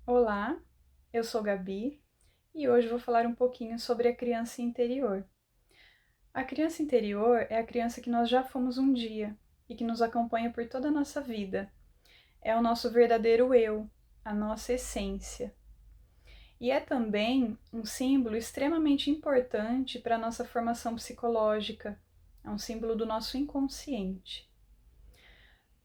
Olá, eu sou Gabi e hoje vou falar um pouquinho sobre a criança interior. A criança interior é a criança que nós já fomos um dia e que nos acompanha por toda a nossa vida. É o nosso verdadeiro eu, a nossa essência. E é também um símbolo extremamente importante para a nossa formação psicológica. É um símbolo do nosso inconsciente.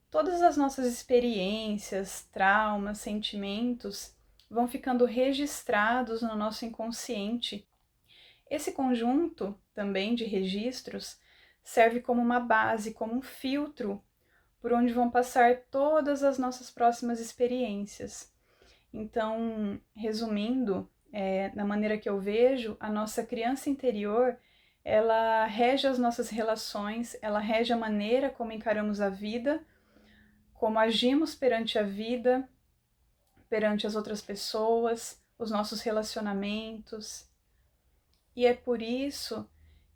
Todas as nossas experiências, traumas, sentimentos vão ficando registrados no nosso inconsciente. Esse conjunto também de registros serve como uma base, como um filtro por onde vão passar todas as nossas próximas experiências. Então, resumindo, na maneira que eu vejo, a nossa criança interior, ela rege as nossas relações, ela rege a maneira como encaramos a vida, como agimos perante a vida, perante as outras pessoas, os nossos relacionamentos. E é por isso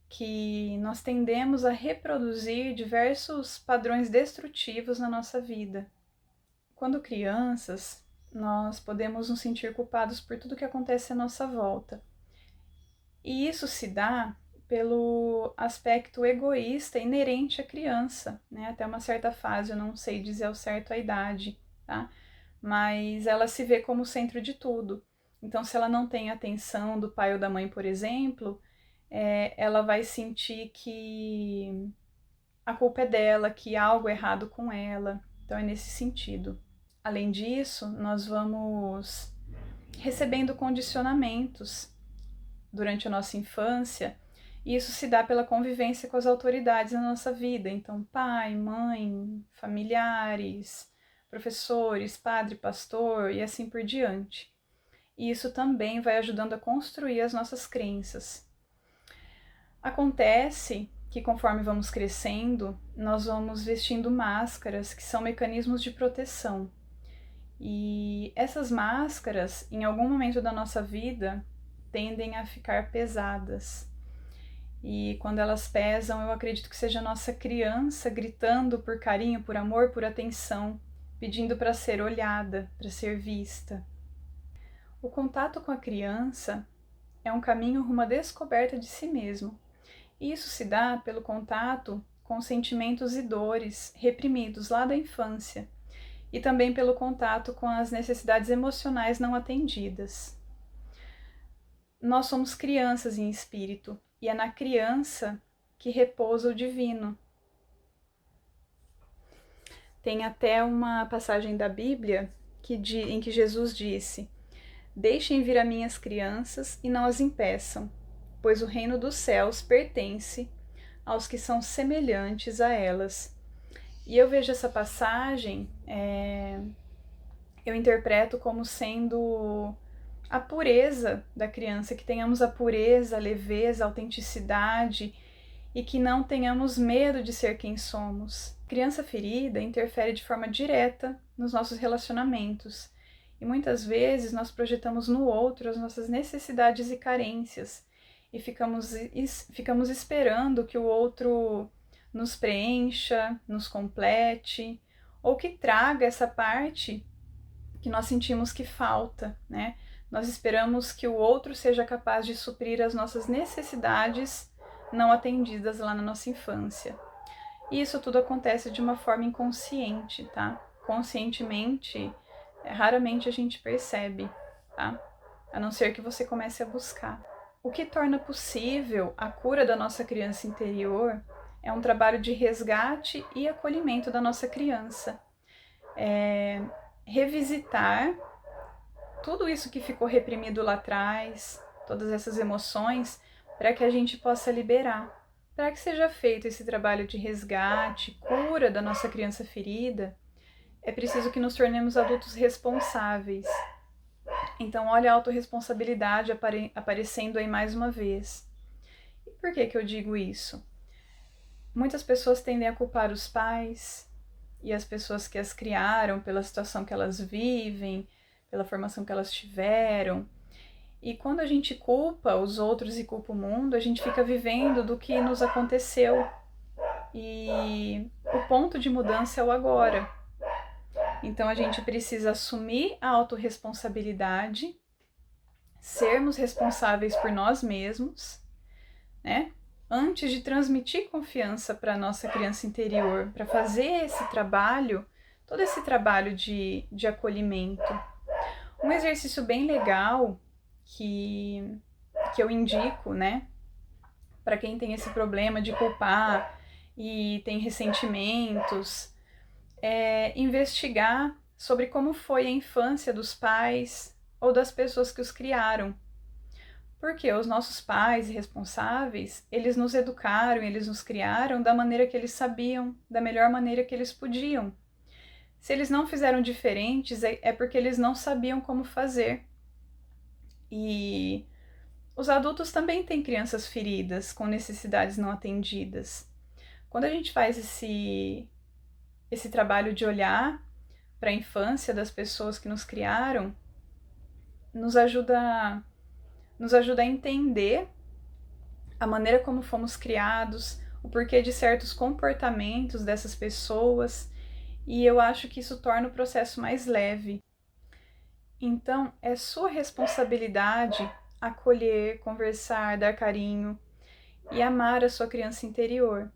que nós tendemos a reproduzir diversos padrões destrutivos na nossa vida. Quando crianças, nós podemos nos sentir culpados por tudo que acontece à nossa volta. E isso se dá pelo aspecto egoísta inerente à criança, né? Até uma certa fase, eu não sei dizer ao certo a idade, tá? Mas ela se vê como o centro de tudo. Então, se ela não tem atenção do pai ou da mãe, por exemplo, ela vai sentir que a culpa é dela, que há algo errado com ela. Então, é nesse sentido. Além disso, nós vamos recebendo condicionamentos durante a nossa infância, e isso se dá pela convivência com as autoridades na nossa vida. Então, pai, mãe, familiares, professores, padre, pastor e assim por diante. E isso também vai ajudando a construir as nossas crenças. Acontece que conforme vamos crescendo, nós vamos vestindo máscaras que são mecanismos de proteção. E essas máscaras, em algum momento da nossa vida, tendem a ficar pesadas. E quando elas pesam, eu acredito que seja a nossa criança gritando por carinho, por amor, por atenção, pedindo para ser olhada, para ser vista. O contato com a criança é um caminho rumo à descoberta de si mesmo. E isso se dá pelo contato com sentimentos e dores reprimidos lá da infância, e também pelo contato com as necessidades emocionais não atendidas. Nós somos crianças em espírito, e é na criança que repousa o divino. Tem até uma passagem da Bíblia em que Jesus disse: "Deixem vir a minhas crianças e não as impeçam, pois o reino dos céus pertence aos que são semelhantes a elas." E eu vejo essa passagem, eu interpreto como sendo a pureza da criança, que tenhamos a pureza, a leveza, a autenticidade e que não tenhamos medo de ser quem somos. Criança ferida interfere de forma direta nos nossos relacionamentos e muitas vezes nós projetamos no outro as nossas necessidades e carências e ficamos esperando que o outro nos preencha, nos complete ou que traga essa parte que nós sentimos que falta, né? Nós esperamos que o outro seja capaz de suprir as nossas necessidades não atendidas lá na nossa infância. E isso tudo acontece de uma forma inconsciente, tá? Conscientemente, raramente a gente percebe, tá? A não ser que você comece a buscar. O que torna possível a cura da nossa criança interior é um trabalho de resgate e acolhimento da nossa criança. Revisitar tudo isso que ficou reprimido lá atrás, todas essas emoções, para que a gente possa liberar. Para que seja feito esse trabalho de resgate, cura da nossa criança ferida, é preciso que nos tornemos adultos responsáveis. Então, olha a autorresponsabilidade aparecendo aí mais uma vez. E por que eu digo isso? Muitas pessoas tendem a culpar os pais e as pessoas que as criaram pela situação que elas vivem, pela formação que elas tiveram. E quando a gente culpa os outros e culpa o mundo, a gente fica vivendo do que nos aconteceu. E o ponto de mudança é o agora. Então a gente precisa assumir a autorresponsabilidade, sermos responsáveis por nós mesmos, né? Antes de transmitir confiança para a nossa criança interior, para fazer esse trabalho, todo esse trabalho de acolhimento. Um exercício bem legal que eu indico, né, para quem tem esse problema de culpar e tem ressentimentos, é investigar sobre como foi a infância dos pais ou das pessoas que os criaram. Porque os nossos pais responsáveis, eles nos educaram, eles nos criaram da maneira que eles sabiam, da melhor maneira que eles podiam. Se eles não fizeram diferentes, é porque eles não sabiam como fazer. E os adultos também têm crianças feridas, com necessidades não atendidas. Quando a gente faz esse trabalho de olhar para a infância das pessoas que nos criaram, nos ajuda a entender a maneira como fomos criados, o porquê de certos comportamentos dessas pessoas, e eu acho que isso torna o processo mais leve. Então, é sua responsabilidade acolher, conversar, dar carinho e amar a sua criança interior.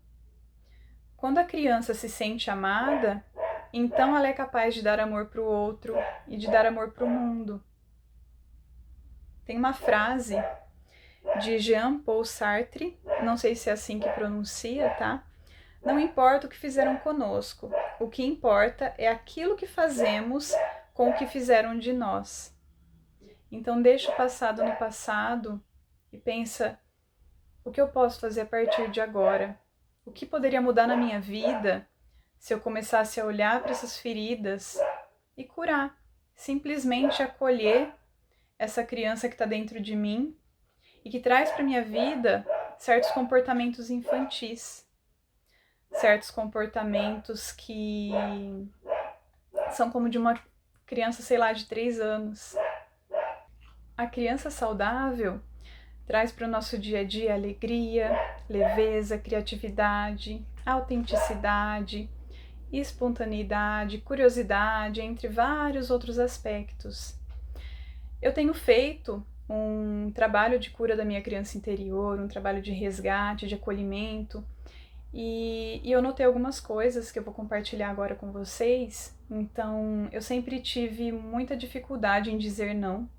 Quando a criança se sente amada, então ela é capaz de dar amor para o outro e de dar amor para o mundo. Tem uma frase de Jean-Paul Sartre, não sei se é assim que pronuncia, tá? Não importa o que fizeram conosco, o que importa é aquilo que fazemos com o que fizeram de nós. Então deixa o passado no passado e pensa, o que eu posso fazer a partir de agora? O que poderia mudar na minha vida se eu começasse a olhar para essas feridas e curar? Simplesmente acolher essa criança que está dentro de mim e que traz para minha vida certos comportamentos infantis, certos comportamentos que são como de uma criança, sei lá, de 3 anos. A criança saudável traz para o nosso dia a dia alegria, leveza, criatividade, autenticidade, espontaneidade, curiosidade, entre vários outros aspectos. Eu tenho feito um trabalho de cura da minha criança interior, um trabalho de resgate, de acolhimento, e eu notei algumas coisas que eu vou compartilhar agora com vocês. Então, eu sempre tive muita dificuldade em dizer não,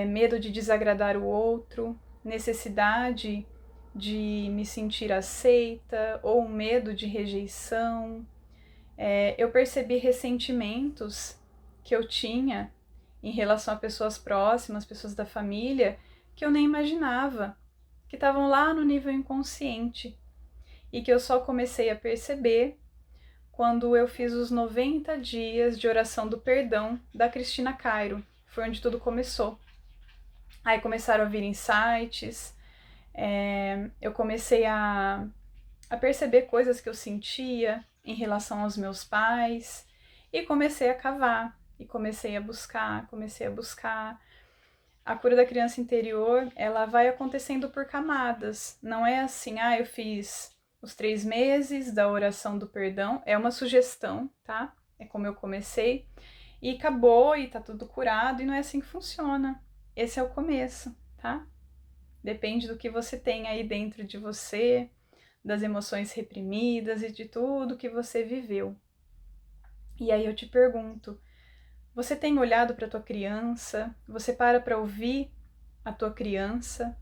medo de desagradar o outro, necessidade de me sentir aceita ou medo de rejeição. Eu percebi ressentimentos que eu tinha em relação a pessoas próximas, pessoas da família, que eu nem imaginava, que estavam lá no nível inconsciente e que eu só comecei a perceber quando eu fiz os 90 dias de oração do perdão da Cristina Cairo. Foi onde tudo começou. Aí começaram a vir insights, eu comecei a perceber coisas que eu sentia em relação aos meus pais e comecei a cavar, e comecei a buscar. A cura da criança interior, ela vai acontecendo por camadas, não é assim, eu fiz os 3 meses da oração do perdão, é uma sugestão, tá? É como eu comecei, e acabou, e tá tudo curado, e não é assim que funciona. Esse é o começo, tá? Depende do que você tem aí dentro de você, das emoções reprimidas e de tudo que você viveu. E aí eu te pergunto, você tem olhado para a tua criança? Você para ouvir a tua criança?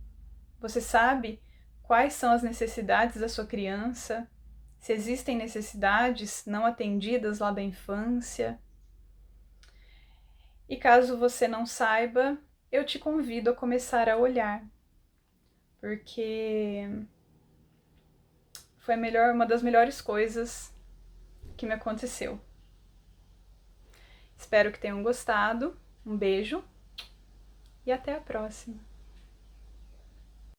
Você sabe quais são as necessidades da sua criança? Se existem necessidades não atendidas lá da infância? E caso você não saiba, eu te convido a começar a olhar, porque foi uma das melhores coisas que me aconteceu. Espero que tenham gostado. Um beijo e até a próxima.